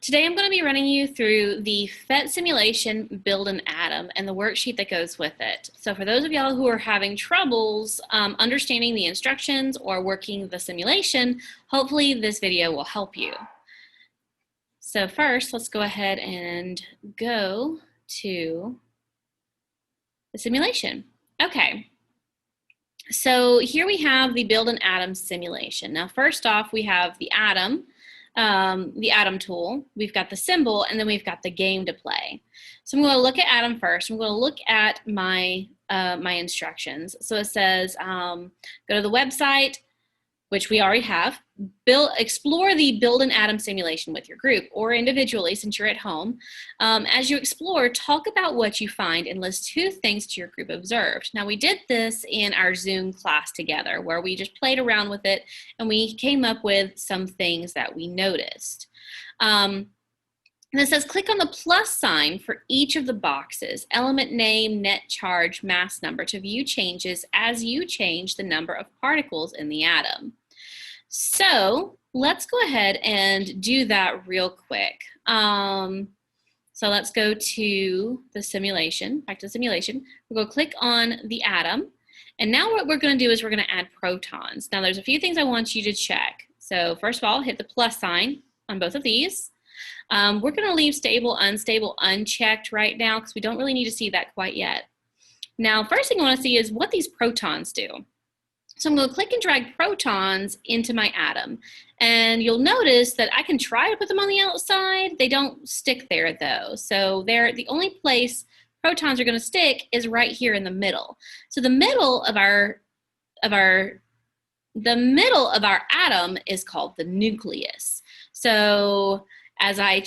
Today I'm going to be running you through the Phet simulation Build an Atom and the worksheet that goes with it. So for those of y'all who are having troubles understanding the instructions or working the simulation, hopefully this video will help you. So first, let's go ahead and go to the simulation. Okay. So here we have the Build an Atom simulation. Now first off, we have the atom tool, we've got the symbol, and then we've got the game to play. So I'm going to look at atom first. I'm going to look at my my instructions. So it says go to the website, which we already have. Explore the Build an Atom simulation with your group or individually since you're at home. As you explore, talk about what you find and list 2 things to your group observed. Now we did this in our Zoom class together where we just played around with it and we came up with some things that we noticed. And it says click on the plus sign for each of the boxes, element name, net charge, mass number to view changes as you change the number of particles in the atom. So let's go ahead and do that real quick. So let's go to the simulation, back to the simulation. We'll go click on the atom. And now what we're going to do is we're going to add protons. Now there's a few things I want you to check. So first of all, hit the plus sign on both of these. We're going to leave stable, unstable, unchecked right now because we don't really need to see that quite yet. Now, first thing I want to see is what these protons do. So I'm going to click and drag protons into my atom. And you'll notice that I can try to put them on the outside. They don't stick there though. So the only place protons are going to stick is right here in the middle. So the middle of our atom is called the nucleus. So as I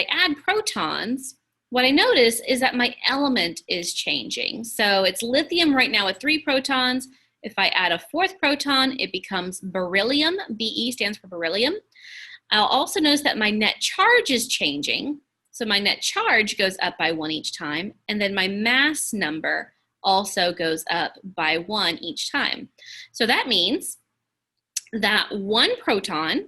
add protons, what I notice is that my element is changing. So it's lithium right now with 3 protons. If I add a 4th proton, it becomes beryllium. Be stands for beryllium. I'll also notice that my net charge is changing. So my net charge goes up by 1 each time. And then my mass number also goes up by 1 each time. So that means that 1 proton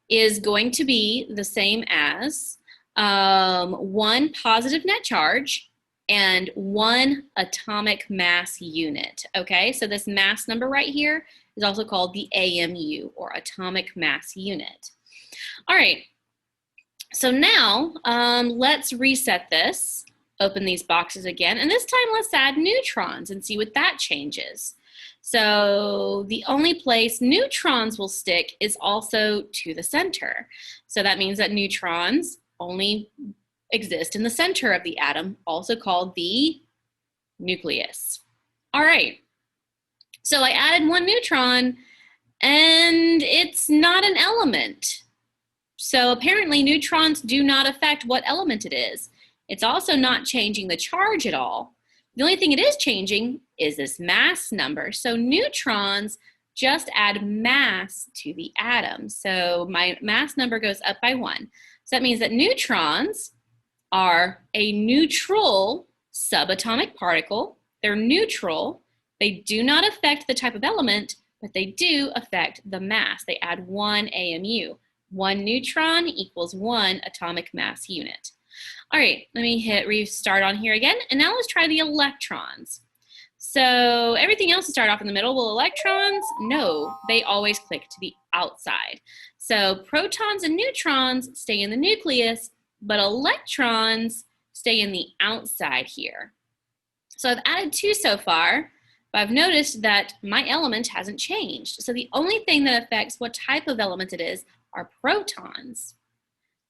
is going to be the same as 1 positive net charge and 1 atomic mass unit, okay? So this mass number right here is also called the AMU, or atomic mass unit. All right, so now let's reset this, open these boxes again, and this time let's add neutrons and see what that changes. So the only place neutrons will stick is also to the center. So that means that neutrons only exist in the center of the atom, also called the nucleus. All right, so I added 1 neutron and it's not an element. So apparently neutrons do not affect what element it is. It's also not changing the charge at all. The only thing it is changing is this mass number. So neutrons just add mass to the atom. So my mass number goes up by 1. So that means that neutrons are a neutral subatomic particle. They're neutral. They do not affect the type of element, but they do affect the mass. They add 1 AMU. 1 neutron equals 1 atomic mass unit. All right, let me hit restart on here again. And now let's try the electrons. So everything else will start off in the middle. Will electrons? No, they always click to the outside. So protons and neutrons stay in the nucleus, but electrons stay in the outside here. So I've added 2 so far, but I've noticed that my element hasn't changed. So the only thing that affects what type of element it is are protons.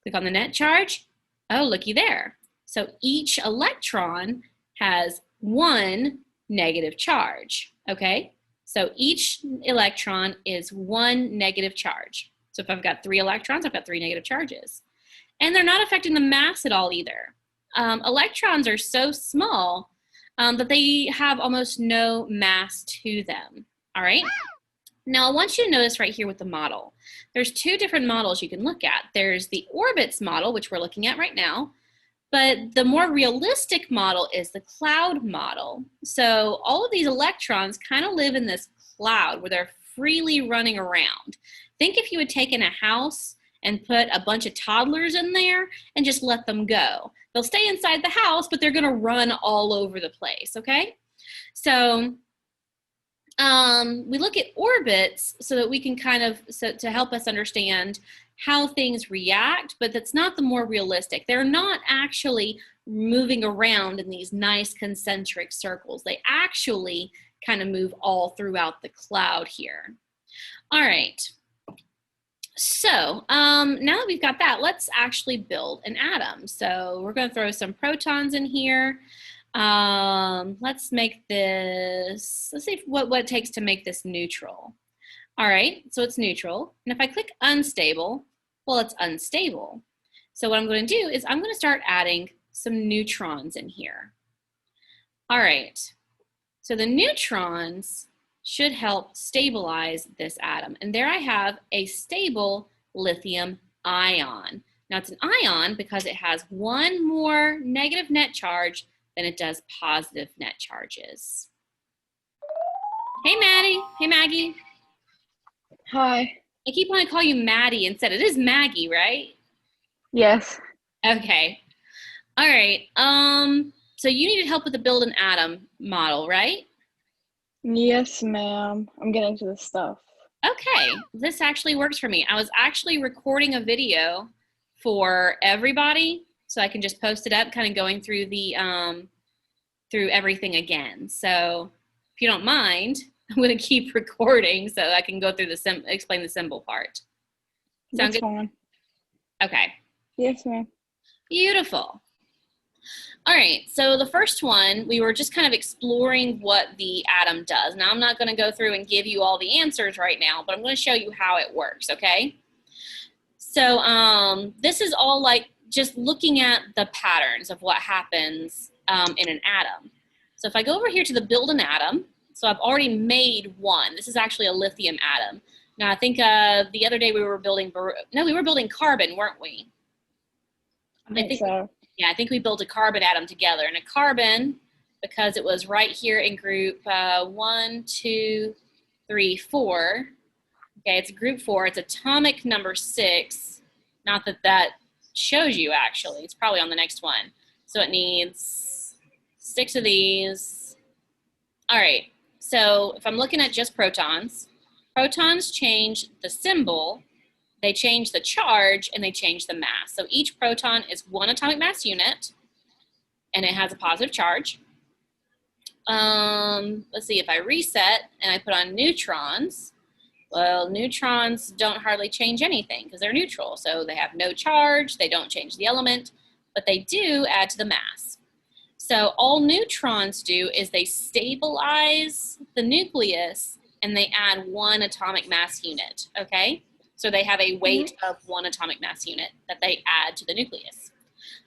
Click on the net charge. Oh, looky there. So each electron has 1 negative charge, okay? So each electron is 1 negative charge. So if I've got 3 electrons, I've got 3 negative charges. And they're not affecting the mass at all either. Electrons are so small that they have almost no mass to them, all right? Now I want you to notice right here with the model. There's 2 different models you can look at. There's the orbits model, which we're looking at right now, but the more realistic model is the cloud model. So all of these electrons kind of live in this cloud where they're freely running around. Think if you had taken a house and put a bunch of toddlers in there and just let them go. They'll stay inside the house, but they're going to run all over the place, okay? So we look at orbits so that we can kind of, to help us understand how things react, but that's not the more realistic. They're not actually moving around in these nice concentric circles. They actually kind of move all throughout the cloud here. All right. So now that we've got that, let's actually build an atom. So we're going to throw some protons in here. Let's make this, let's see what it takes to make this neutral. All right, so it's neutral. And if I click unstable, well, it's unstable. So what I'm going to do is I'm going to start adding some neutrons in here. All right, so the neutrons should help stabilize this atom. And there I have a stable lithium ion. Now it's an ion because it has one more negative net charge than it does positive net charges. Hey, Maddie. Hey, Maggie. Hi. I keep wanting to call you Maddie instead. It is Maggie, right? Yes. Okay. All right. So you needed help with the build an atom model, right? Yes, ma'am. I'm getting to this stuff. Okay. This actually works for me. I was actually recording a video for everybody, so I can just post it up, kind of going through the through everything again. So if you don't mind, I'm going to keep recording so I can go through the explain the symbol part. Sound That's good? fine. Okay. Yes, ma'am. Beautiful. All right, so the first one, we were just kind of exploring what the atom does. Now, I'm not going to go through and give you all the answers right now, but I'm going to show you how it works, okay? So this is all like just looking at the patterns of what happens in an atom. So if I go over here to the build an atom, so I've already made one. This is actually a lithium atom. Now, I think the other day we were building, we were building carbon, weren't we? I think so. Yeah, I think we built a carbon atom together. And a carbon, because it was right here in group 1, 2, 3, 4. Okay, it's group 4. It's atomic number 6. Not that that shows you, actually. It's probably on the next one. So it needs 6 of these. All right, so if I'm looking at just protons, protons change the symbol, they change the charge, and they change the mass. So each proton is 1 atomic mass unit, and it has a positive charge. Let's see, if I reset and I put on neutrons, well, neutrons don't hardly change anything because they're neutral. So they have no charge, they don't change the element, but they do add to the mass. So all neutrons do is they stabilize the nucleus and they add 1 atomic mass unit, okay? So they have a weight of 1 atomic mass unit that they add to the nucleus.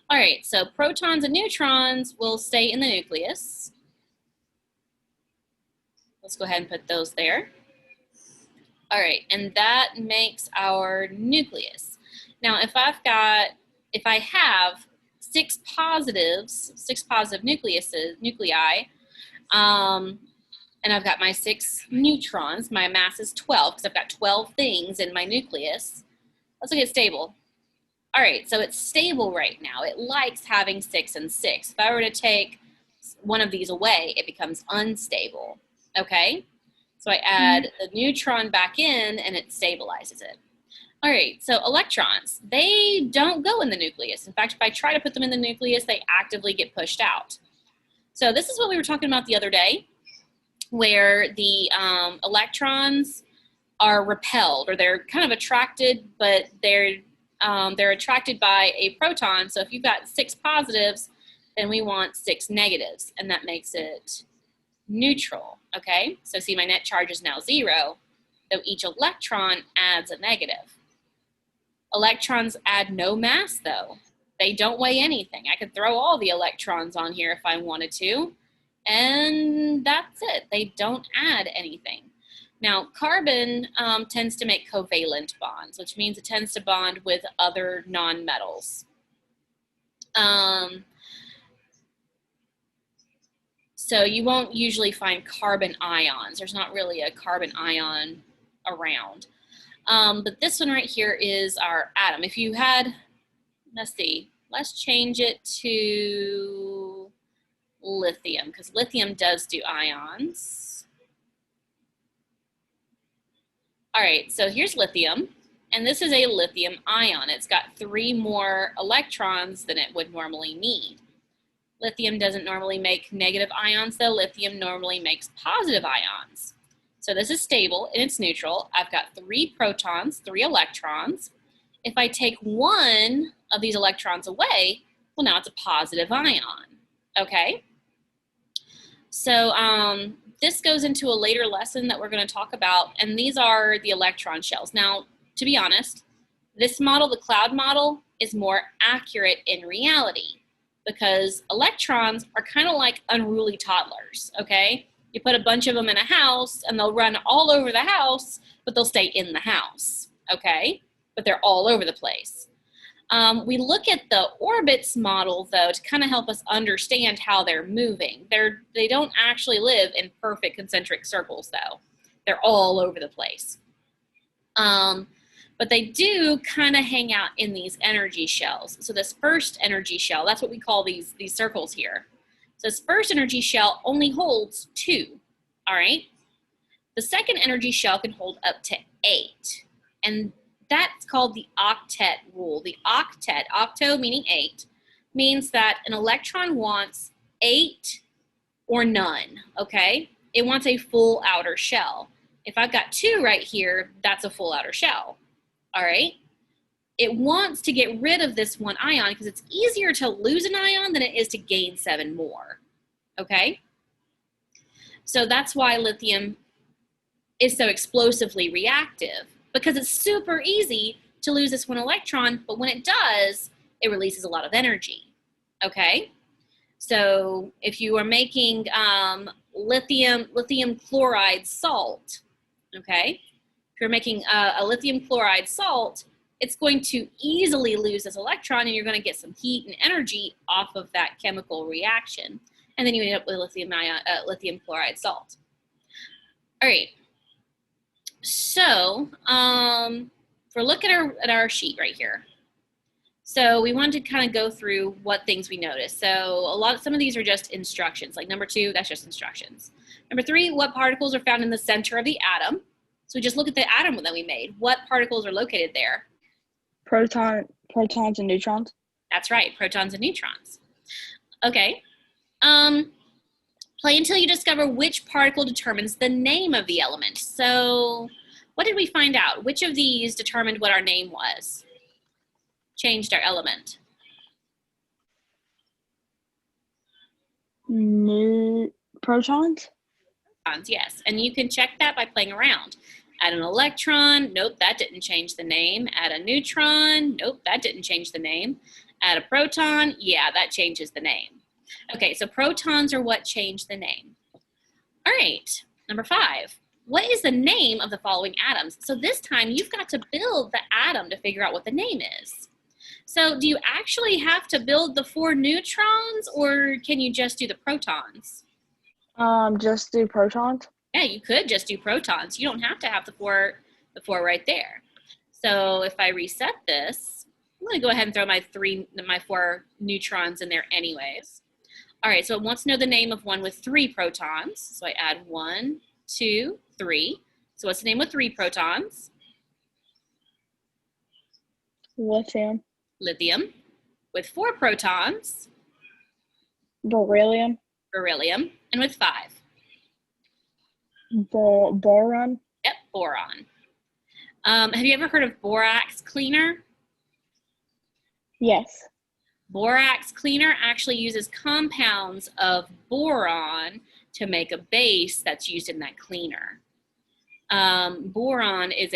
All right, so protons and neutrons will stay in the nucleus. Let's go ahead and put those there. All right, and that makes our nucleus. Now, if I have 6 positives, 6 positive nuclei, and I've got my 6 neutrons. My mass is 12 because I've got 12 things in my nucleus. Let's look at stable. All right, so it's stable right now. It likes having 6 and 6. If I were to take one of these away, it becomes unstable, okay? So I add the neutron back in and it stabilizes it. All right, so electrons, they don't go in the nucleus. In fact, if I try to put them in the nucleus, they actively get pushed out. So this is what we were talking about the other day, where the electrons are repelled, or they're kind of attracted, but they're attracted by a proton. So if you've got 6 positives, then we want 6 negatives, and that makes it neutral, okay? So see, my net charge is now 0, so each electron adds a negative. Electrons add no mass, though. They don't weigh anything. I could throw all the electrons on here if I wanted to, and that's it. They don't add anything. Now, carbon tends to make covalent bonds, which means it tends to bond with other nonmetals. So you won't usually find carbon ions. There's not really a carbon ion around. But this one right here is our atom. If you had, let's see, let's change it to lithium, because lithium does do ions. All right, so here's lithium, and this is a lithium ion. It's got 3 more electrons than it would normally need. Lithium doesn't normally make negative ions, though. Lithium normally makes positive ions. So this is stable and it's neutral. I've got 3 protons, 3 electrons. If I take one of these electrons away, well, now it's a positive ion, okay? So this goes into a later lesson that we're going to talk about, and these are the electron shells. Now, to be honest, this model, the cloud model, is more accurate in reality because electrons are kind of like unruly toddlers, okay? You put a bunch of them in a house and they'll run all over the house, but they'll stay in the house, okay? But they're all over the place. We look at the orbits model, though, to kind of help us understand how they're moving. They don't actually live in perfect concentric circles, though. They're all over the place. But they do kind of hang out in these energy shells. So this first energy shell, that's what we call these circles here. So this first energy shell only holds 2, all right? The second energy shell can hold up to 8. And that's called the octet rule. The octet, octo meaning 8, means that an electron wants 8 or none, okay? It wants a full outer shell. If I've got 2 right here, that's a full outer shell, all right? It wants to get rid of this one ion because it's easier to lose an ion than it is to gain 7 more, okay? So that's why lithium is so explosively reactive, because it's super easy to lose this one electron, but when it does, it releases a lot of energy, okay? So if you are making lithium chloride salt, okay? If you're making a lithium chloride salt, it's going to easily lose this electron and you're going to get some heat and energy off of that chemical reaction. And then you end up with lithium chloride salt. All right. So if we're looking at our sheet right here, so we wanted to kind of go through what things we noticed. So some of these are just instructions. Like number 2, that's just instructions. Number 3, what particles are found in the center of the atom? So we just look at the atom that we made. What particles are located there? Protons and neutrons. That's right, protons and neutrons. Okay. Play until you discover which particle determines the name of the element. So what did we find out? Which of these determined what our name was? Changed our element. Protons? Yes, and you can check that by playing around. Add an electron, nope, that didn't change the name. Add a neutron, nope, that didn't change the name. Add a proton, yeah, that changes the name. Okay, so protons are what changed the name. All right, number 5. What is the name of the following atoms? So this time you've got to build the atom to figure out what the name is. So do you actually have to build the 4 neutrons or can you just do the protons? Just do protons. Yeah, you could just do protons. You don't have to have the four right there. So if I reset this, I'm going to go ahead and throw my 4 neutrons in there anyways. All right, so it wants to know the name of one with 3 protons. So I add 1, 2, 3. So what's the name with 3 protons? Lithium. Lithium. With 4 protons? Beryllium. Beryllium. And with 5? Boron. Yep, boron. Have you ever heard of borax cleaner? Yes. Borax cleaner actually uses compounds of boron to make a base that's used in that cleaner. Boron is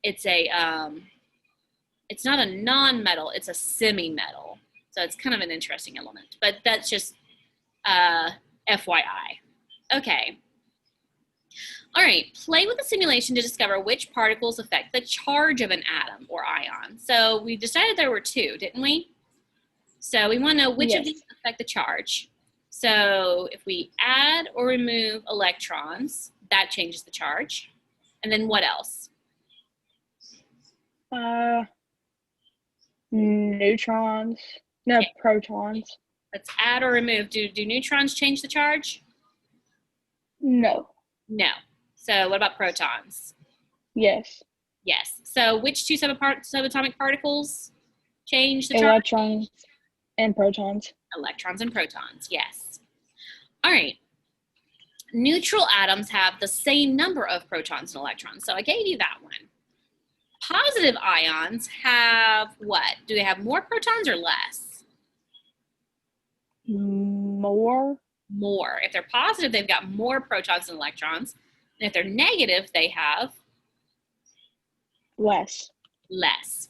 it's not a non-metal, it's a semi-metal. So it's kind of an interesting element, but that's just FYI. Okay. All right, play with the simulation to discover which particles affect the charge of an atom or ion. So we decided there were 2, didn't we? So we want to know which of these affect the charge. So if we add or remove electrons, that changes the charge. And then what else? Neutrons. No, Okay. protons. Let's add or remove. Do neutrons change the charge? No. No. So what about protons? Yes. Yes. So which two subatomic particles change the charge? Electrons and protons. Electrons and protons, yes. All right. Neutral atoms have the same number of protons and electrons. So I gave you that one. Positive ions have what? Do they have more protons or less? More. More. If they're positive, they've got more protons and electrons. And if they're negative, they have Less. less.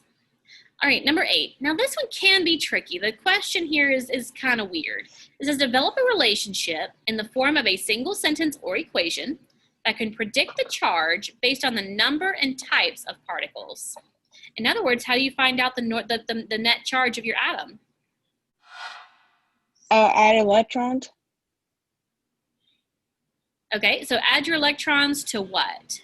All right, number 8. Now this one can be tricky. The question here is kind of weird. It says develop a relationship in the form of a single sentence or equation that can predict the charge based on the number and types of particles. In other words, how do you find out the net charge of your atom? Add electrons. Okay, so add your electrons to what?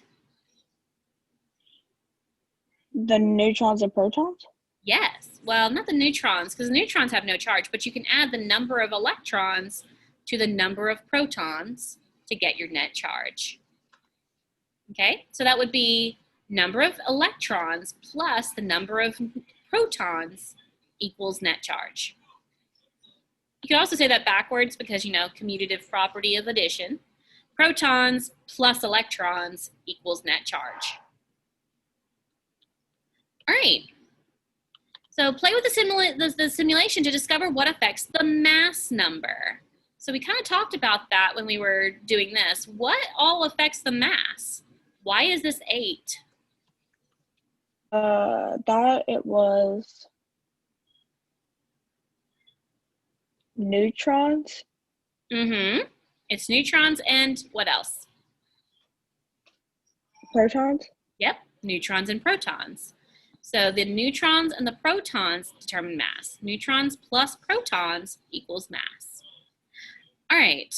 The neutrons and protons. Yes. Well, not the neutrons, because neutrons have no charge, but you can add the number of electrons to the number of protons to get your net charge. Okay, so that would be number of electrons plus the number of protons equals net charge. You could also say that backwards because, commutative property of addition. Protons plus electrons equals net charge. All right. So play with the simulation to discover what affects the mass number. So we kind of talked about that when we were doing this. What all affects the mass? Why is this 8? That it was neutrons. Mm-hmm. It's neutrons and what else? Protons. Yep, neutrons and protons. So the neutrons and the protons determine mass. Neutrons plus protons equals mass. All right.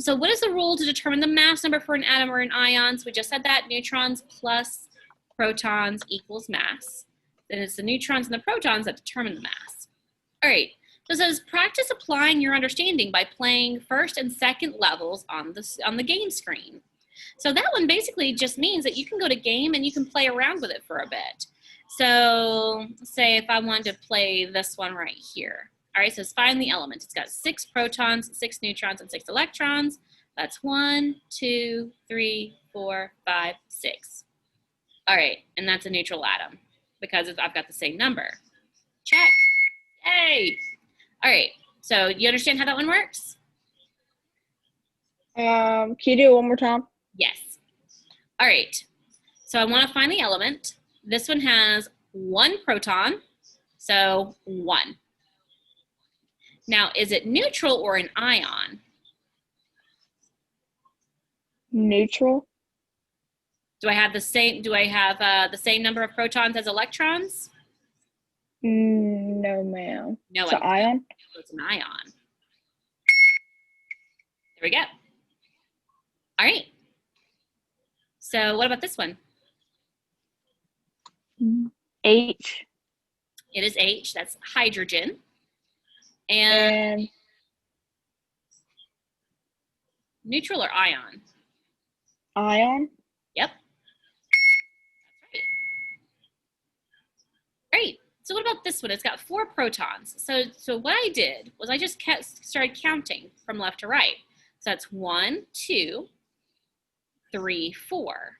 So what is the rule to determine the mass number for an atom or an ion? So we just said that neutrons plus protons equals mass. Then it's the neutrons and the protons that determine the mass. All right. So it says practice applying your understanding by playing first and second levels on the game screen. So that one basically just means that you can go to game and you can play around with it for a bit. So say if I wanted to play this one right here. All right, so it's find the element. It's got 6 protons, 6 neutrons, and 6 electrons. That's 1, 2, 3, 4, 5, 6. All right, and that's a neutral atom because I've got the same number. Check. Yay. All right, so you understand how that one works? Can you do it one more time? Yes. All right, so I want to find the element. This one has 1 proton, so 1. Now, is it neutral or an ion? Neutral. Do I have the same number of protons as electrons? No, ma'am. No, It's an ion. It's an ion. There we go. All right. So what about this one? H. It is H. That's hydrogen. And neutral or ion? Ion. Yep. That's right. All right. So what about this one? It's got 4 protons. So what I did was I just started counting from left to right. So that's 1, 2, 3, 4.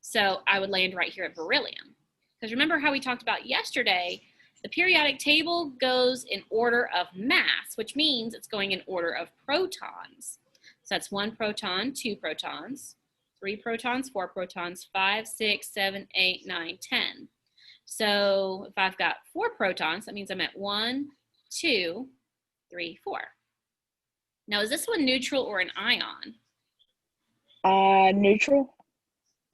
So I would land right here at beryllium. Because remember how we talked about yesterday, the periodic table goes in order of mass, which means it's going in order of protons. So that's 1 proton, 2 protons, 3 protons, 4 protons, 5, 6, 7, 8, 9, 10. So if I've got 4 protons, that means I'm at 1, 2, 3, 4. Now, is this one neutral or an ion? Neutral.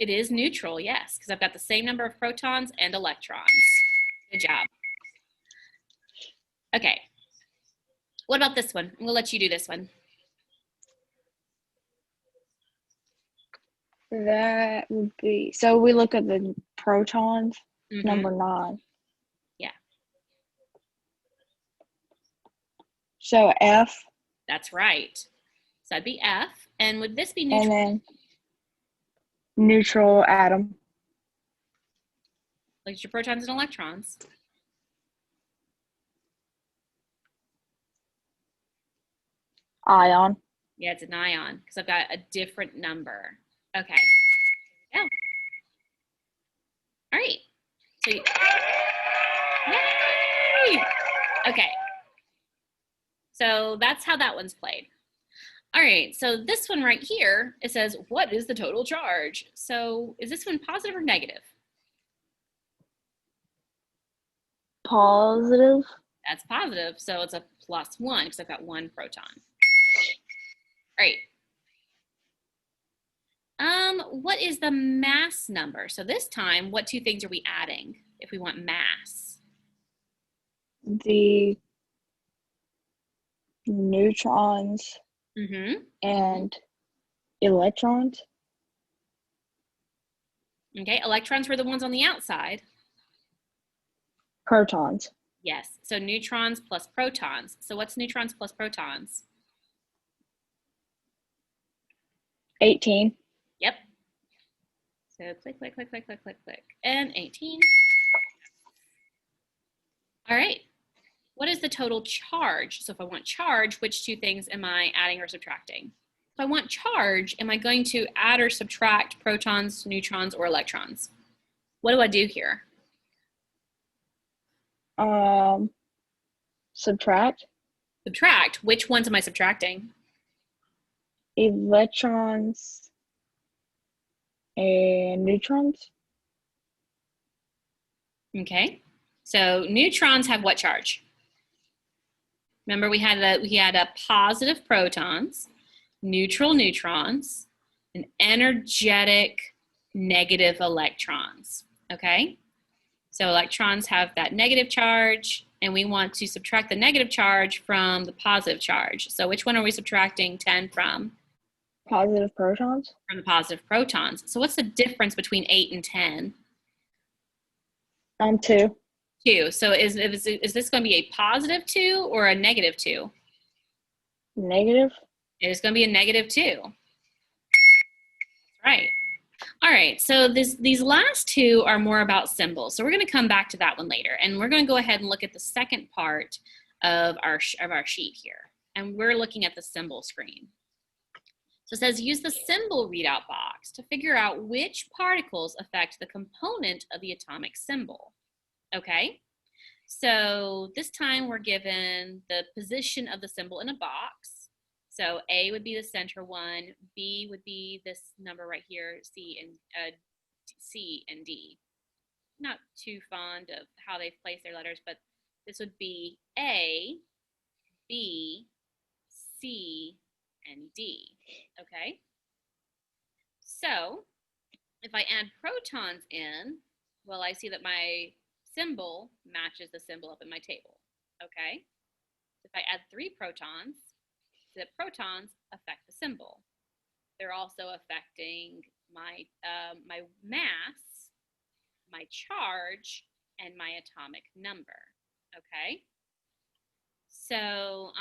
It is neutral, yes, because I've got the same number of protons and electrons. Good job. Okay. What about this one? I'm going to let you do this one. That would be, so we look at the protons, number 9. Yeah. So F. That's right. So that'd be F. And would this be neutral? And then neutral atom. Like your protons and electrons. Ion. Yeah, it's an ion because I've got a different number. Okay. Yeah. All right. So yay! Okay. So that's how that one's played. All right, so this one right here, it says, what is the total charge? So is this one positive or negative? Positive. That's positive, so it's a +1 because I've got 1 proton. All right. What is the mass number? So this time, what 2 things are we adding if we want mass? The neutrons and electrons. Okay, electrons were the ones on the outside. Protons. Yes, so neutrons plus protons. So what's neutrons plus protons? 18. Yep. So click, click, click, click, click, click, click, and 18. All right. What is the total charge? So if I want charge, which 2 things am I adding or subtracting? If I want charge, am I going to add or subtract protons, neutrons, or electrons? What do I do here? Subtract. Subtract. Which ones am I subtracting? Electrons and neutrons. Okay. So neutrons have what charge? Remember we had a positive protons, neutral neutrons, and energetic negative electrons. Okay? So electrons have that negative charge, and we want to subtract the negative charge from the positive charge. So which one are we subtracting 10 from? Positive protons. From the positive protons. So what's the difference between 8 and 10? 2. 2. So is this going to be a positive 2 or a negative 2? Negative. It is going to be a negative 2. Right. All right, so these last 2 are more about symbols. So we're going to come back to that one later. And we're going to go ahead and look at the second part of our sheet here. And we're looking at the symbol screen. So it says, use the symbol readout box to figure out which particles affect the component of the atomic symbol. Okay, so this time we're given the position of the symbol in a box. So A would be the center one, B would be this number right here, C and D. Not too fond of how they place their letters, but this would be A, B, C, and D. Okay? So if I add protons in, well, I see that my symbol matches the symbol up in my table. Okay? If I add 3 protons, the protons affect the symbol. They're also affecting my my mass, my charge, and my atomic number. Okay? So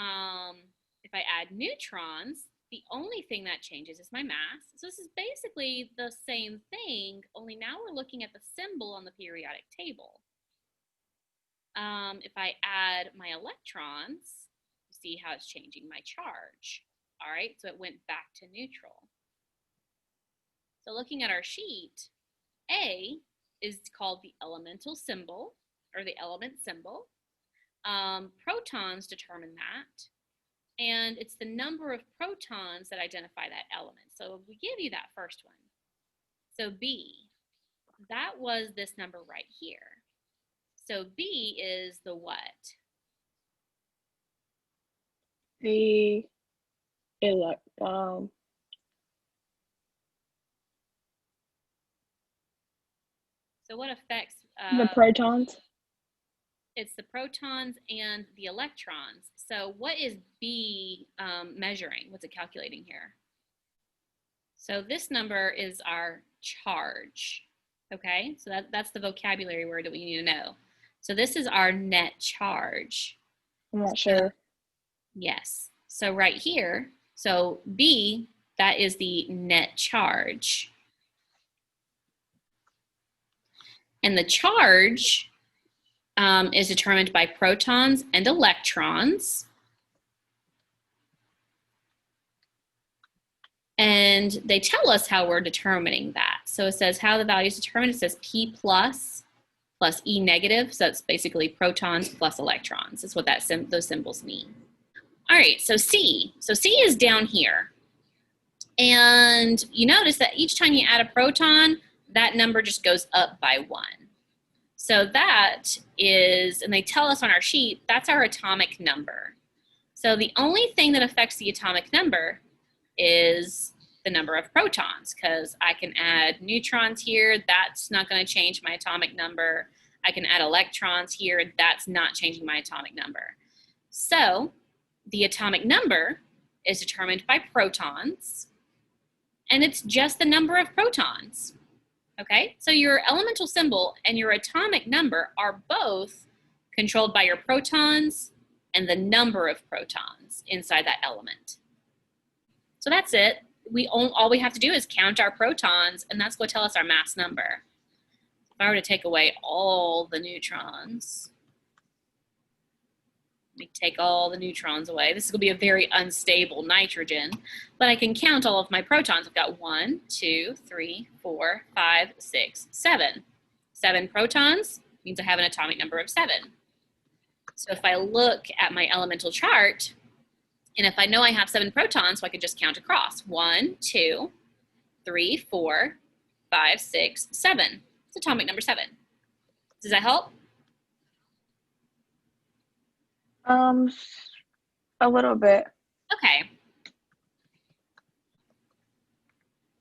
if I add neutrons, the only thing that changes is my mass. So this is basically the same thing, only now we're looking at the symbol on the periodic table. If I add my electrons, you see how it's changing my charge. All right, so it went back to neutral. So looking at our sheet, A is called the elemental symbol, or the element symbol. Protons determine that. And it's the number of protons that identify that element. So we give you that first one. So B, that was this number right here. So B is the what? The So what affects the protons. It's the protons and the electrons. So what is B measuring? What's it calculating here? So this number is our charge, okay? So that's the vocabulary word that we need to know. So this is our net charge. I'm not sure. Yes. So right here, so B, that is the net charge. And the charge is determined by protons and electrons. And they tell us how we're determining that. So it says how the value is determined. It says P plus E negative. So it's basically protons plus electrons. That's what those symbols mean. All right, so C. So C is down here. And you notice that each time you add a proton, that number just goes up by 1. So that is, and they tell us on our sheet, that's our atomic number. So the only thing that affects the atomic number is the number of protons, because I can add neutrons here, that's not going to change my atomic number. I can add electrons here, that's not changing my atomic number. So the atomic number is determined by protons, and it's just the number of protons. Okay, so your elemental symbol and your atomic number are both controlled by your protons and the number of protons inside that element. So that's it. All we have to do is count our protons, and that's going to tell us our mass number. If I were to take away all the neutrons, let me take all the neutrons away. This is going to be a very unstable nitrogen, but I can count all of my protons. I've got 1, 2, 3, 4, 5, 6, 7. 7 protons means I have an atomic number of 7. So if I look at my elemental chart, and if I know I have 7 protons, so I can just count across. 1, 2, 3, 4, 5, 6, 7. It's atomic number 7. Does that help? A little bit. Okay.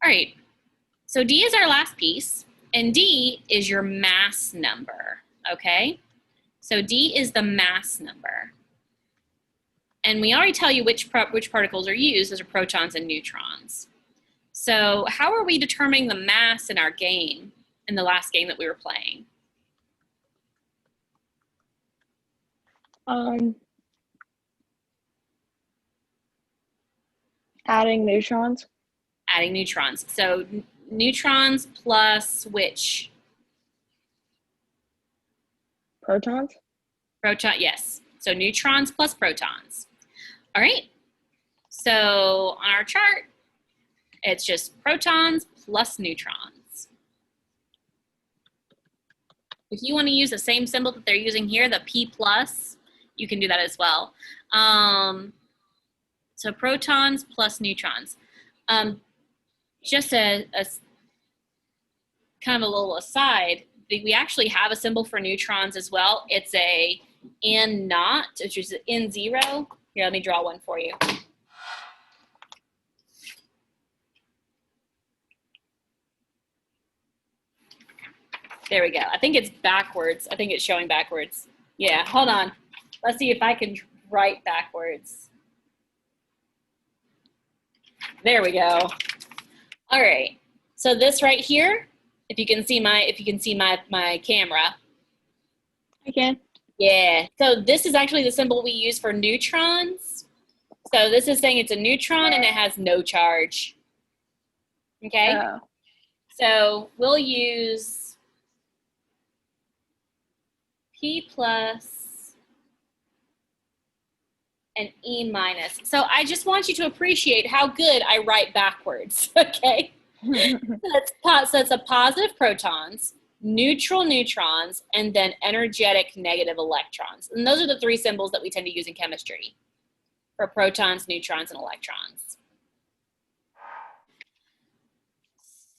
All right. So D is our last piece, and D is your mass number, okay? So D is the mass number. And we already tell you which particles are used. Those are protons and neutrons. So how are we determining the mass in our game, in the last game that we were playing? Adding neutrons. Adding neutrons. So neutrons plus which? Protons? Proton, yes. So neutrons plus protons. All right. So on our chart, it's just protons plus neutrons. If you want to use the same symbol that they're using here, the P plus, you can do that as well. So protons plus neutrons. Just a kind of a little aside, we actually have a symbol for neutrons as well. It's a N naught, which is N0. Here, let me draw one for you. There we go. I think it's backwards. I think it's showing backwards. Yeah, hold on. Let's see if I can write backwards. There we go. All right. So this right here, if you can see my camera. I can. Yeah. So this is actually the symbol we use for neutrons. So this is saying it's a neutron and it has no charge. Okay. Oh. So we'll use P plus and E minus. So I just want you to appreciate how good I write backwards, okay? So it's a positive protons, neutral neutrons, and then energetic negative electrons. And those are the three symbols that we tend to use in chemistry for protons, neutrons, and electrons.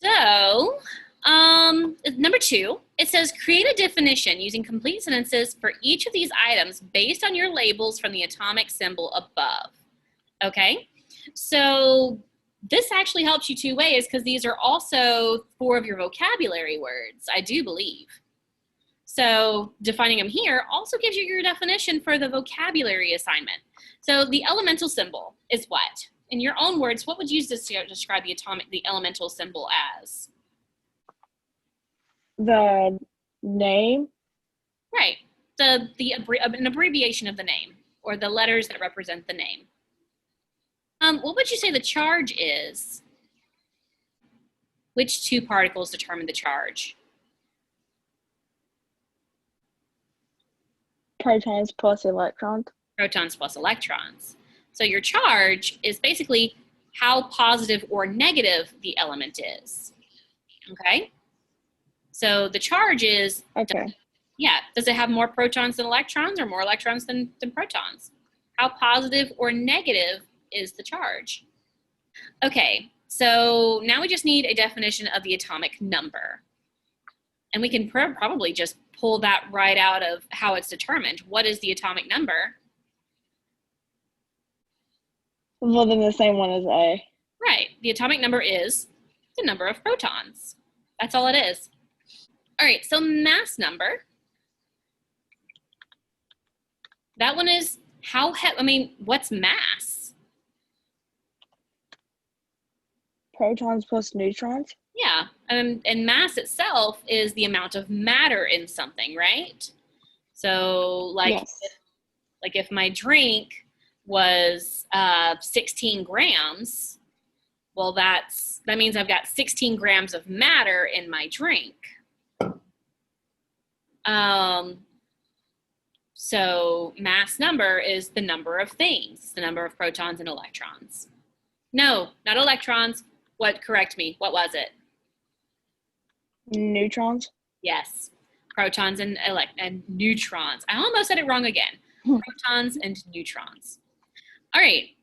So, number 2, it says create a definition using complete sentences for each of these items based on your labels from the atomic symbol above. Okay, so this actually helps you two ways because these are also 4 of your vocabulary words, I do believe. So defining them here also gives you your definition for the vocabulary assignment. So the elemental symbol is what? in your own words, what would you describe the elemental symbol as? The name. Right. An abbreviation of the name, or the letters that represent the name. What would you say the charge is? Which two particles determine the charge? Protons plus electrons. Protons plus electrons. So your charge is basically how positive or negative the element is. Okay? So the charge is, Okay. Does it have more protons than electrons, or more electrons than protons? How positive or negative is the charge? Okay, so now we just need a definition of the atomic number. And we can probably just pull that right out of how it's determined. What is the atomic number? Well, then the same one as A. Right, the atomic number is the number of protons. That's all it is. All right, so mass number. That one is what's mass? Protons plus neutrons. Yeah, and mass itself is the amount of matter in something, right? So, Yes. if my drink was 16 grams, well, that means I've got 16 grams of matter in my drink. So mass number is the number of things. It's the number of protons and electrons. No, not electrons. Correct me. What was it? Neutrons. Yes. Protons and neutrons. I almost said it wrong again. Protons and neutrons. All right.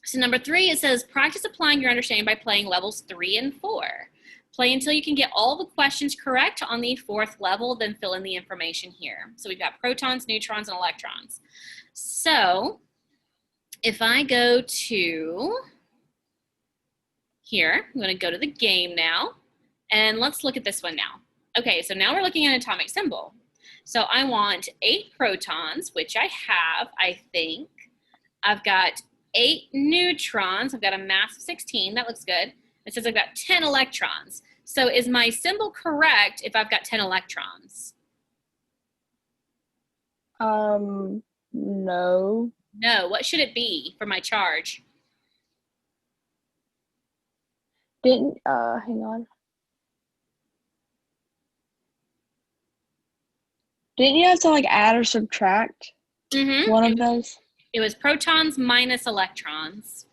So number 3, it says practice applying your understanding by playing levels 3 and 4. Play until you can get all the questions correct on the 4th level, then fill in the information here. So we've got protons, neutrons, and electrons. So if I go to here, I'm going to go to the game now, and let's look at this one now. Okay, so now we're looking at an atomic symbol. So I want 8 protons, which I have, I think. I've got 8 neutrons. I've got a mass of 16. That looks good. It says I've got 10 electrons. So is my symbol correct if I've got 10 electrons? No. No. What should it be for my charge? Hang on. Didn't you have to like add or subtract one of those? It was protons minus electrons.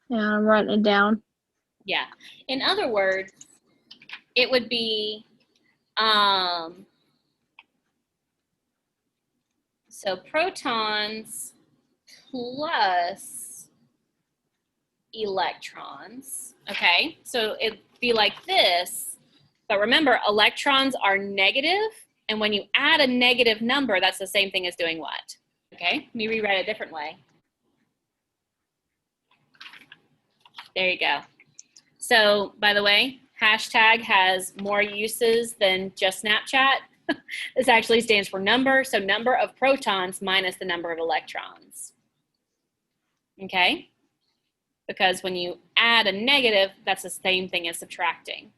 Yeah, I'm writing it down. Yeah. In other words, it would be, so protons plus electrons, okay? So it'd be like this, but remember, electrons are negative, and when you add a negative number, that's the same thing as doing what? Okay, let me rewrite it a different way. There you go. So, by the way, hashtag has more uses than just Snapchat. This actually stands for number, so number of protons minus the number of electrons. Okay? Because when you add a negative, that's the same thing as subtracting.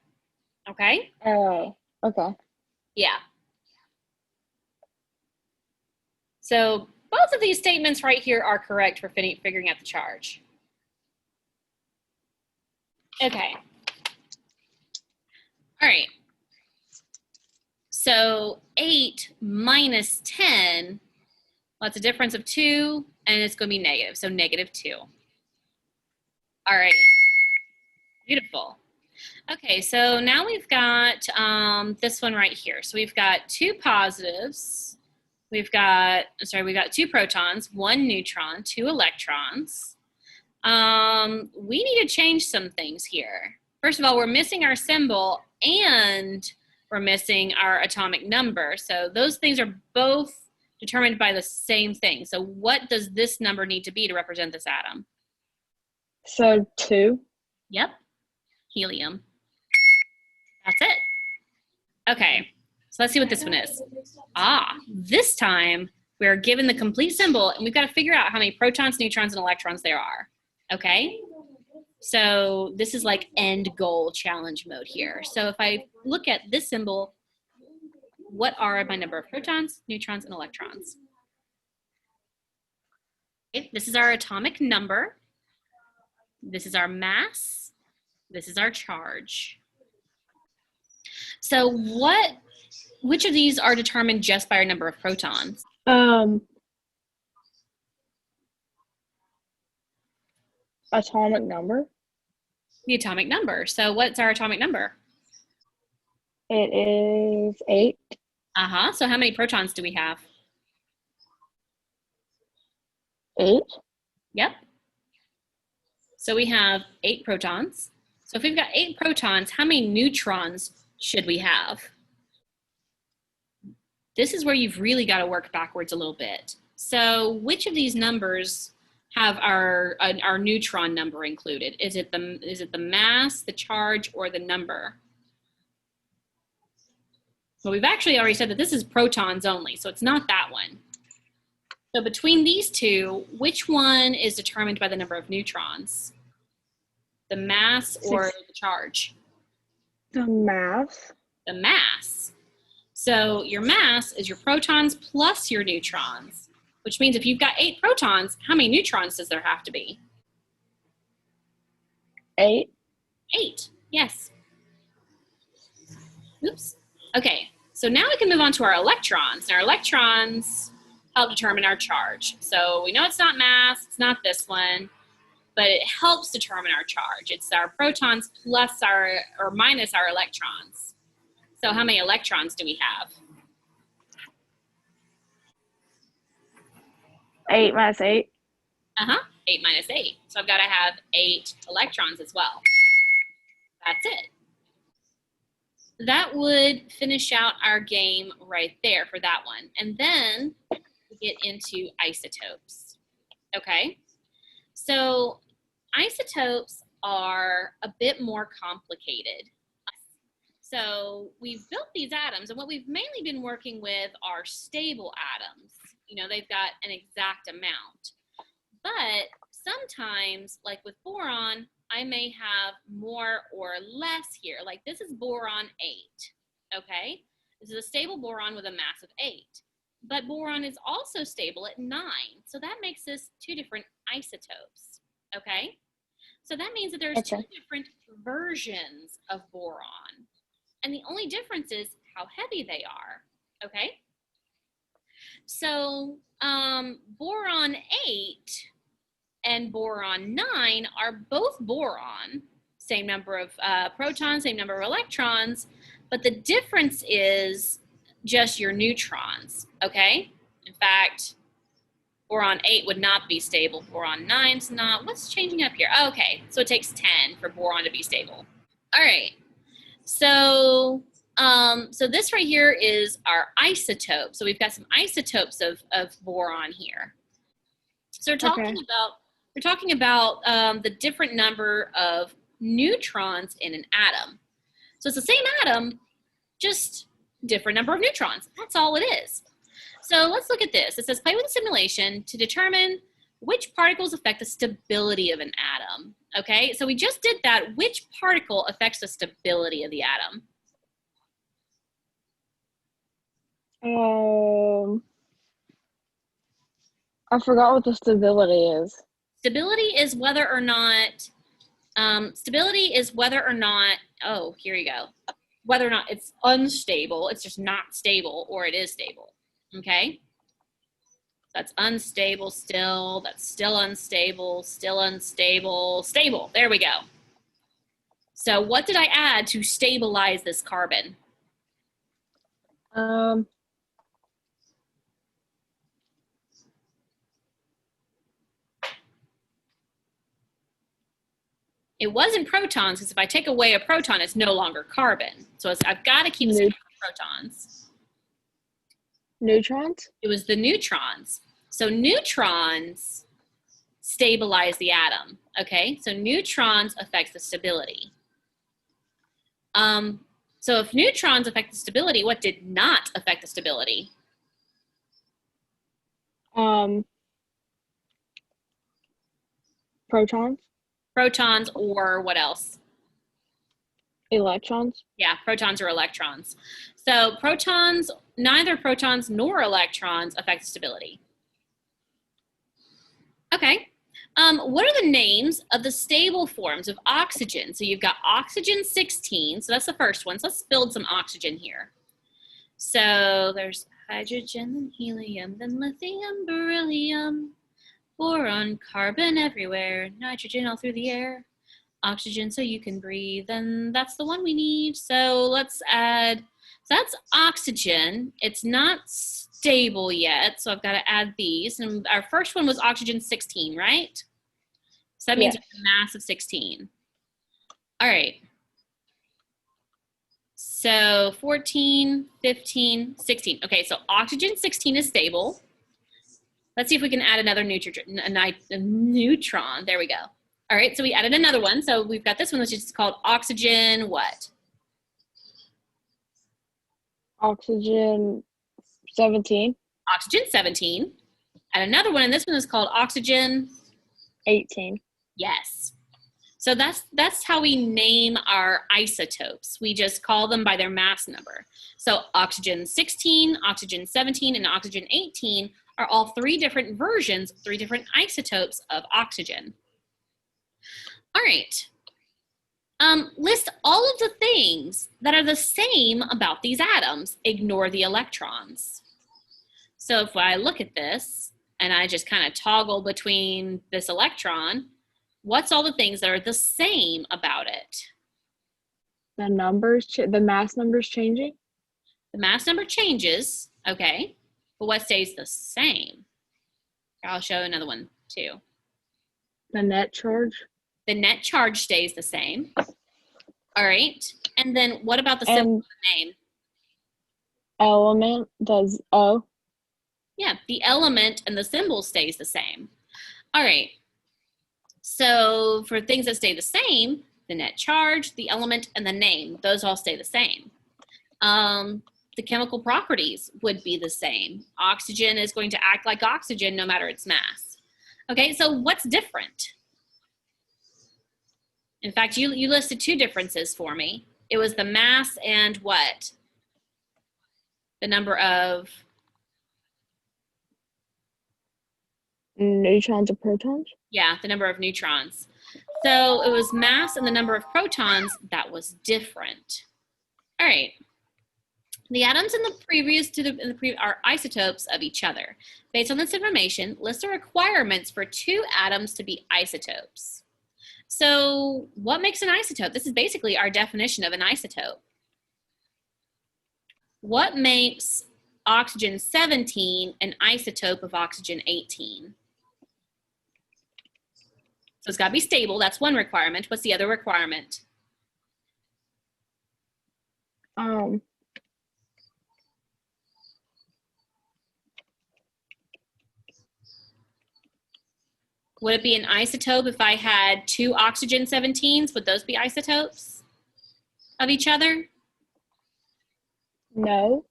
Okay? Oh, okay. Yeah. So both of these statements right here are correct for figuring out the charge. Okay. All right. So 8 minus 10, well, it's a difference of 2, and it's going to be negative, so negative 2. All right. Beautiful. Okay, so now we've got this one right here. So we've got 2 positives. We've got 2 protons, 1 neutron, 2 electrons. We need to change some things here. First of all, we're missing our symbol and we're missing our atomic number. So those things are both determined by the same thing. So what does this number need to be to represent this atom? So 2. Yep, helium. That's it. Okay, so let's see what this one is. This time We're given the complete symbol, and we've got to figure out how many protons, neutrons, and electrons there are, okay? So this is like end goal challenge mode here. So if I look at this symbol, what are my number of protons, neutrons, and electrons? Okay, this is our atomic number. This is our mass. This is our charge. So which of these are determined just by our number of protons? Atomic number. The atomic number. So what's our atomic number? It is 8. So how many protons do we have? 8. Yep. So we have 8 protons. So if we've got 8 protons, how many neutrons should we have? This is where you've really got to work backwards a little bit. So which of these numbers have our neutron number included? Is it the mass, the charge, or the number? Well, we've actually already said that this is protons only, so it's not that one. So between these two, which one is determined by the number of neutrons? The mass or the charge? The mass. The mass. So your mass is your protons plus your neutrons, which means if you've got 8 protons, how many neutrons does there have to be? 8. 8, yes. Oops. Okay, so now we can move on to our electrons. And our electrons help determine our charge. So we know it's not mass, it's not this one, but it helps determine our charge. It's our protons plus or minus our electrons. So how many electrons do we have? 8 minus 8. 8 minus 8. So I've got to have 8 electrons as well. That's it. That would finish out our game right there for that one. And then we get into isotopes. Okay? So isotopes are a bit more complicated. So we've built these atoms, and what we've mainly been working with are stable atoms. You know, they've got an exact amount. But sometimes, like with boron, I may have more or less here. Like this is boron 8, okay? This is a stable boron with a mass of 8. But boron is also stable at 9. So that makes this 2 different isotopes, okay? So that means that there's 2 different versions of boron. And the only difference is how heavy they are, okay? So boron 8 and boron 9 are both boron, same number of protons, same number of electrons, but the difference is just your neutrons, okay? In fact, boron 8 would not be stable, boron 9's not. What's changing up here? Okay, so it takes 10 for boron to be stable. All right. So this right here is our isotope. So we've got some isotopes of boron here. So we're talking about the different number of neutrons in an atom. So it's the same atom, just different number of neutrons. That's all it is. So let's look at this. It says play with a simulation to determine which particles affect the stability of an atom. Okay, so we just did that. Which particle affects the stability of the atom? I forgot what the stability is. Stability is whether or not, oh, here you go. Whether or not it's unstable, it's just not stable, or it is stable, okay? That's unstable still, that's still unstable, stable. There we go. So what did I add to stabilize this carbon? It wasn't protons, because if I take away a proton, it's no longer carbon. So I've got to keep saying protons. Neutrons? It was the neutrons. So neutrons stabilize the atom, okay? So neutrons affect the stability. So if neutrons affect the stability, what did not affect the stability? Protons, Protons or what else? electrons. Yeah, protons or electrons. So protons, neither protons nor electrons affect stability. Okay. What are the names of the stable forms of oxygen? So you've got oxygen 16. So that's the first one. So let's build some oxygen here. So there's hydrogen, then helium, then lithium, beryllium, boron, carbon everywhere, nitrogen all through the air, oxygen so you can breathe, and that's the one we need. So let's add, so that's oxygen. It's not stable yet, so I've got to add these. And our first one was oxygen 16, right? So that means Yes. a mass of 16. All right. So 14, 15, 16. Okay, so oxygen 16 is stable. Let's see if we can add another neutron. There we go. All right, so we added another one. So we've got this one, which is called oxygen what? Oxygen 17. Oxygen 17. And another one, and this one is called oxygen 18. Yes. So that's how we name our isotopes. We just call them by their mass number. So oxygen 16, oxygen 17, and oxygen 18 are all three different versions, three different isotopes of oxygen. All right. List all of the things that are the same about these atoms. Ignore the electrons. So if I look at this and I just kind of toggle between this electron, what's all the things that are the same about it? The numbers, the mass numbers changing. The mass number changes, okay, but what stays the same? I'll show another one too. The net charge. The net charge stays the same. All right, and then what about the symbol of the name? Element does O. Yeah, the element and the symbol stays the same. All right, so for things that stay the same, the net charge, the element, and the name, those all stay the same. The chemical properties would be the same. Oxygen is going to act like oxygen no matter its mass. Okay, so what's different? In fact, you listed two differences for me. It was the mass and what? The number of neutrons or protons. Yeah, the number of neutrons. So it was mass and the number of protons that was different. All right. The atoms in the previous are isotopes of each other. Based on this information, list the requirements for two atoms to be isotopes. So what makes an isotope? This is basically our definition of an isotope. What makes oxygen 17 an isotope of oxygen 18? So it's got to be stable. That's one requirement. What's the other requirement? Would it be an isotope if I had two oxygen 17s? Would those be isotopes of each other? No.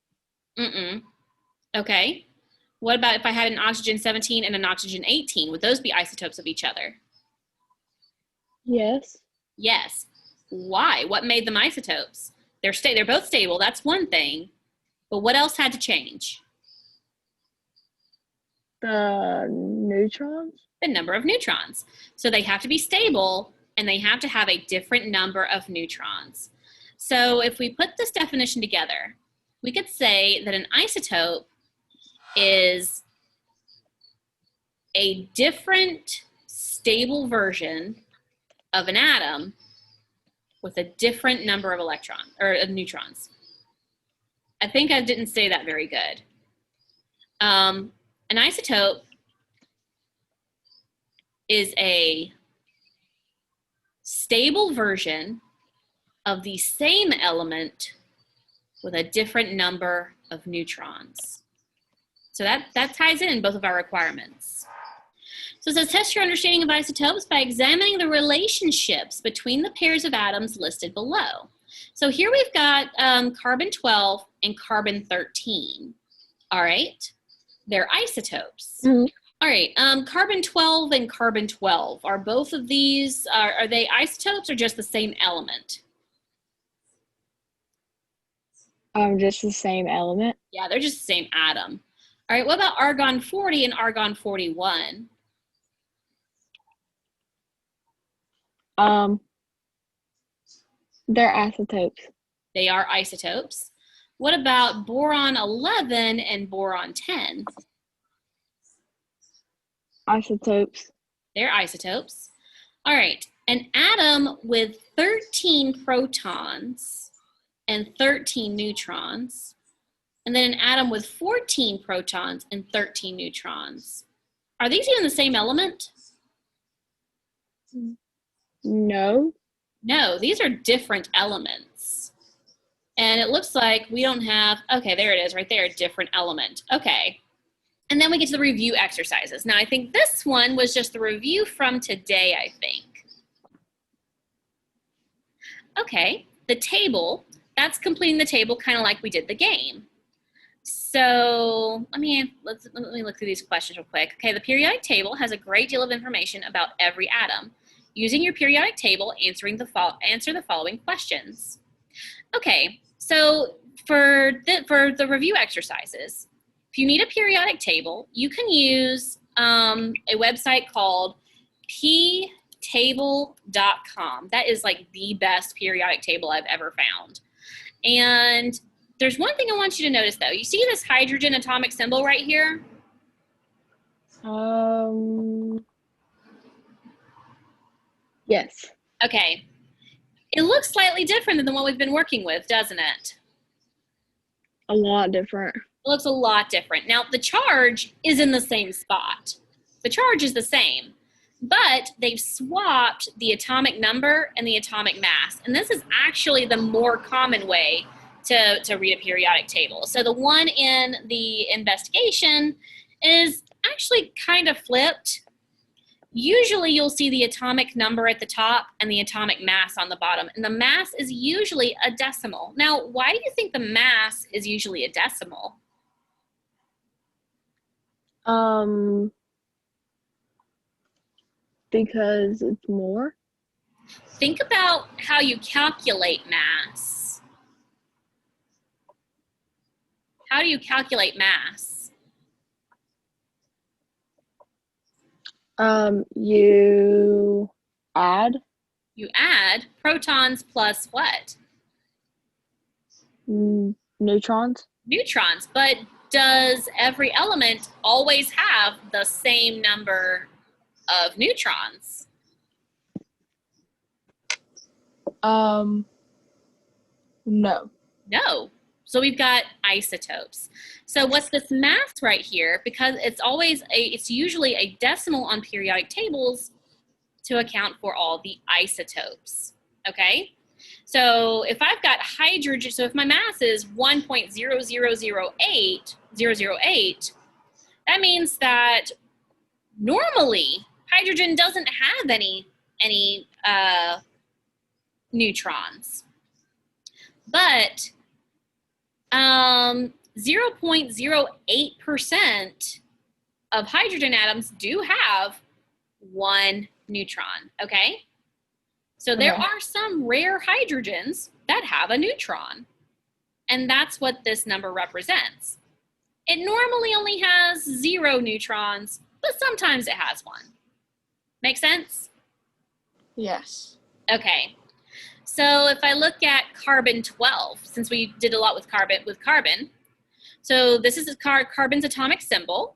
Okay. What about if I had an oxygen 17 and an oxygen 18? Would those be isotopes of each other? Yes. Yes. Why? What made them isotopes? They're both stable. That's one thing. But what else had to change? The neutrons? The number of neutrons. So they have to be stable and they have to have a different number of neutrons. So if we put this definition together, we could say that an isotope is a different stable version of an atom with a different number of electrons or of neutrons. I think I didn't say that very good. An isotope is a stable version of the same element with a different number of neutrons. So that ties in both of our requirements. So it says test your understanding of isotopes by examining the relationships between the pairs of atoms listed below. So here we've got carbon 12 and carbon 13. All right. They're isotopes. Mhm. All right, carbon-12 and carbon-12. Are both of these, are they isotopes or just the same element? Just the same element. Yeah, they're just the same atom. All right, what about argon-40 and argon-41? Um, they're isotopes. They are isotopes. What about boron-11 and boron-10? Isotopes. They're isotopes. All right, an atom with 13 protons and 13 neutrons, and then an atom with 14 protons and 13 neutrons. Are these even the same element? No. No, these are different elements. And it looks like we don't have, okay, there it is right there, different element. Okay. And then we get to the review exercises. Now, I think this one was just the review from today, I think. Okay, the table, that's completing the table kind of like we did the game. So let me look through these questions real quick. Okay, the periodic table has a great deal of information about every atom. Using your periodic table, answer the following questions. Okay, so for the review exercises, if you need a periodic table, you can use a website called ptable.com. That is like the best periodic table I've ever found. And there's one thing I want you to notice though. You see this hydrogen atomic symbol right here? Yes. Okay. It looks slightly different than the one we've been working with, doesn't it? A lot different. It looks a lot different. Now, the charge is in the same spot. The charge is the same, but they've swapped the atomic number and the atomic mass. And this is actually the more common way to read a periodic table. So the one in the investigation is actually kind of flipped. Usually you'll see the atomic number at the top and the atomic mass on the bottom. And the mass is usually a decimal. Now, why do you think the mass is usually a decimal? Because it's more. Think about how you calculate mass. How do you calculate mass? You add. You add protons plus what? Neutrons. Neutrons. But does every element always have the same number of neutrons? No. No. So we've got isotopes. So what's this mass right here? Because it's usually a decimal on periodic tables to account for all the isotopes. Okay? So if I've got hydrogen, so if my mass is 1.0008008, that means that normally hydrogen doesn't have any neutrons. But 0.08% of hydrogen atoms do have one neutron, okay? So there are some rare hydrogens that have a neutron, and that's what this number represents. It normally only has 0 neutrons, but sometimes it has one. Make sense? Yes. Okay. So if I look at carbon-12, since we did a lot with carbon, so this is carbon's atomic symbol.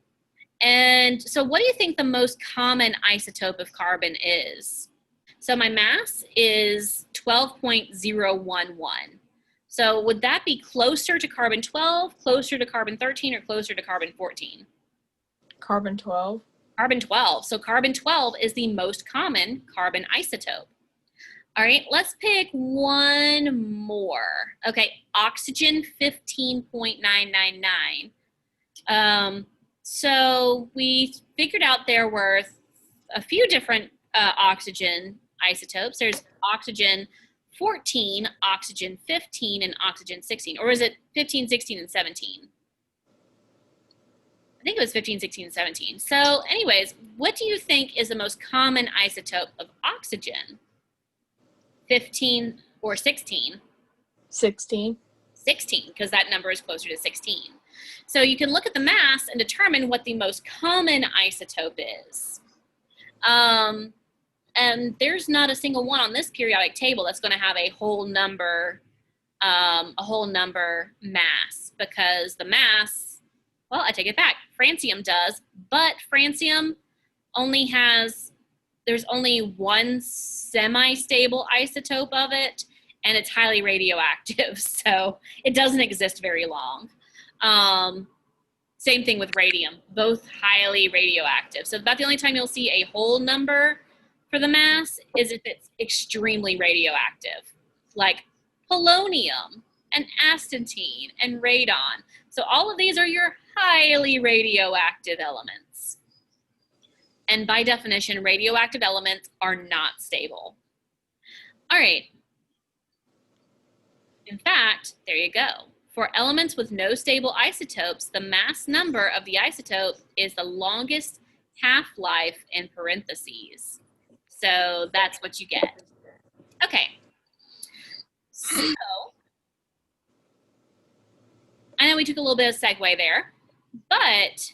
And so what do you think the most common isotope of carbon is? So my mass is 12.011. So would that be closer to carbon-12, closer to carbon-13, or closer to carbon-14? Carbon-12. Carbon-12. So carbon-12 is the most common carbon isotope. All right, let's pick one more. Okay, oxygen 15.999. So we figured out there were a few different oxygen isotopes. There's oxygen 14, oxygen 15, and oxygen 16. Or is it 15, 16, and 17? I think it was 15, 16, 17. So anyways, what do you think is the most common isotope of oxygen? 15 or 16? 16. 16, because that number is closer to 16. So you can look at the mass and determine what the most common isotope is. And there's not a single one on this periodic table that's going to have a whole number mass, because the mass, well, I take it back. Francium does, but francium only has, there's only one semi-stable isotope of it, and it's highly radioactive, so it doesn't exist very long. Same thing with radium, both highly radioactive. So about the only time you'll see a whole number for the mass is if it's extremely radioactive, like polonium and astatine and radon. So all of these are your highly radioactive elements. And by definition, radioactive elements are not stable. All right. In fact, there you go. For elements with no stable isotopes, the mass number of the isotope is the longest half-life in parentheses. So that's what you get. Okay. So, I know we took a little bit of segue there, but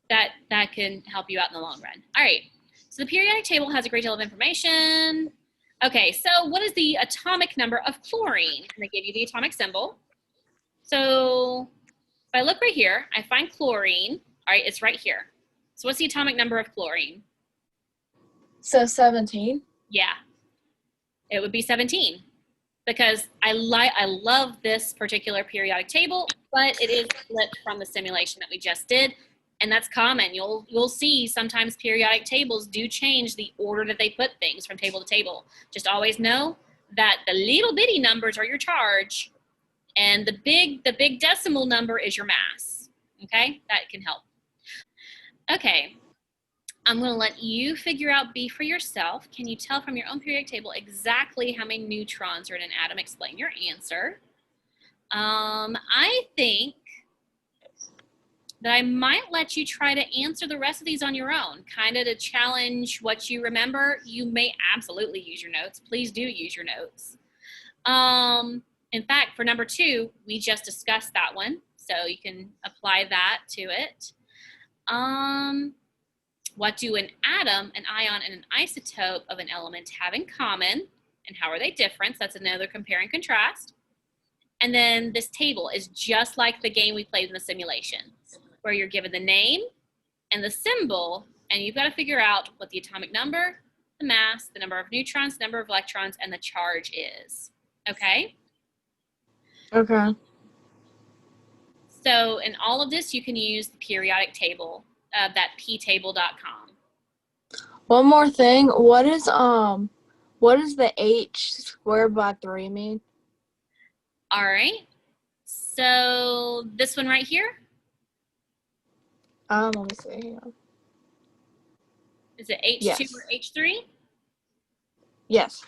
that can help you out in the long run. All right. So the periodic table has a great deal of information. Okay, so what is the atomic number of chlorine? And they give you the atomic symbol. So if I look right here, I find chlorine. All right, it's right here. So what's the atomic number of chlorine? So 17. Yeah, it would be 17, because I love this particular periodic table, but it is flipped from the simulation that we just did, and that's common. You'll see sometimes periodic tables do change the order that they put things from table to table. Just always know that the little bitty numbers are your charge, and the big decimal number is your mass. Okay, that can help. Okay, I'm going to let you figure out B for yourself. Can you tell from your own periodic table exactly how many neutrons are in an atom? Explain your answer. I think that I might let you try to answer the rest of these on your own, kind of to challenge what you remember. You may absolutely use your notes. Please do use your notes. In fact, for number 2, we just discussed that one, so you can apply that to it. What do an atom, an ion, and an isotope of an element have in common, and how are they different? So that's another compare and contrast. And then this table is just like the game we played in the simulation, where you're given the name and the symbol, and you've got to figure out what the atomic number, the mass, the number of neutrons, the number of electrons, and the charge is. Okay? Okay. So in all of this, you can use the periodic table, that ptable.com. One more thing. What is the h squared by 3 mean? All right. So this one right here, Let me see. is it H2 Yes. or H3? Yes.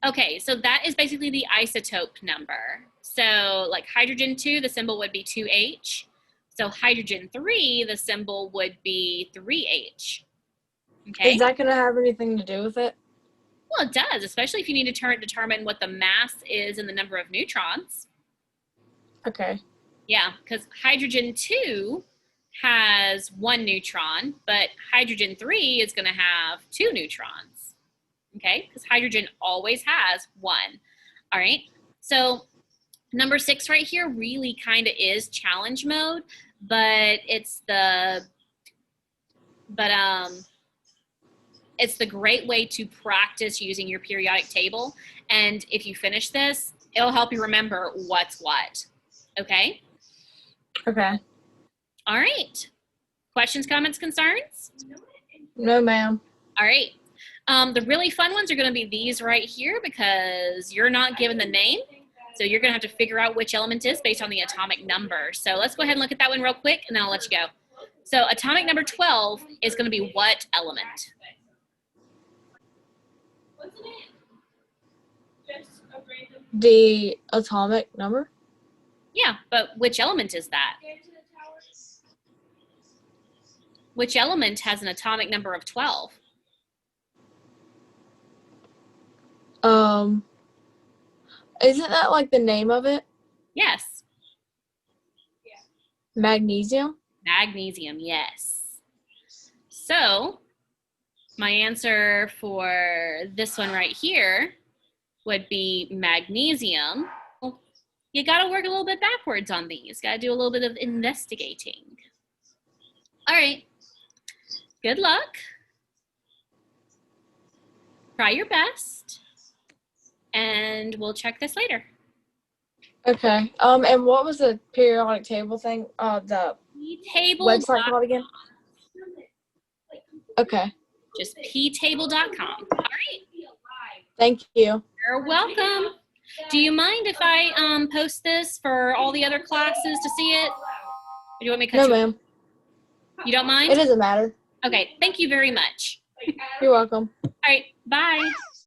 Okay, so that is basically the isotope number. So like hydrogen 2, the symbol would be 2H. So hydrogen 3, the symbol would be 3H. Okay. Is that going to have anything to do with it? Well, it does, especially if you need to determine what the mass is and the number of neutrons. Okay. Yeah, because hydrogen 2 has 1 neutron, but hydrogen 3 is going to have 2 neutrons. Okay, because hydrogen always has 1. All right, so number 6 right here really kind of is challenge mode, but it's the great way to practice using your periodic table. And if you finish this, it'll help you remember what's what. Okay? Okay. All right. Questions, comments, concerns? No, ma'am. All right. The really fun ones are going to be these right here, because you're not given the name. So you're going to have to figure out which element is based on the atomic number. So let's go ahead and look at that one real quick, and then I'll let you go. So atomic number 12 is going to be what element? The atomic number? Yeah, but which element is that? Which element has an atomic number of 12? Isn't that like the name of it? Yes. Magnesium? Magnesium, yes. So my answer for this one right here would be magnesium. You got to work a little bit backwards on these. Got to do a little bit of investigating. All right. Good luck. Try your best. And we'll check this later. Okay. And what was the periodic table thing? The Table. website called again? Okay. Just ptable.com. All right. Thank you. You're welcome. Do you mind if I post this for all the other classes to see it? Or do you want me to cut No, you? ma'am. You don't mind? It doesn't matter. Okay. Thank you very much. You're welcome. All right. Bye.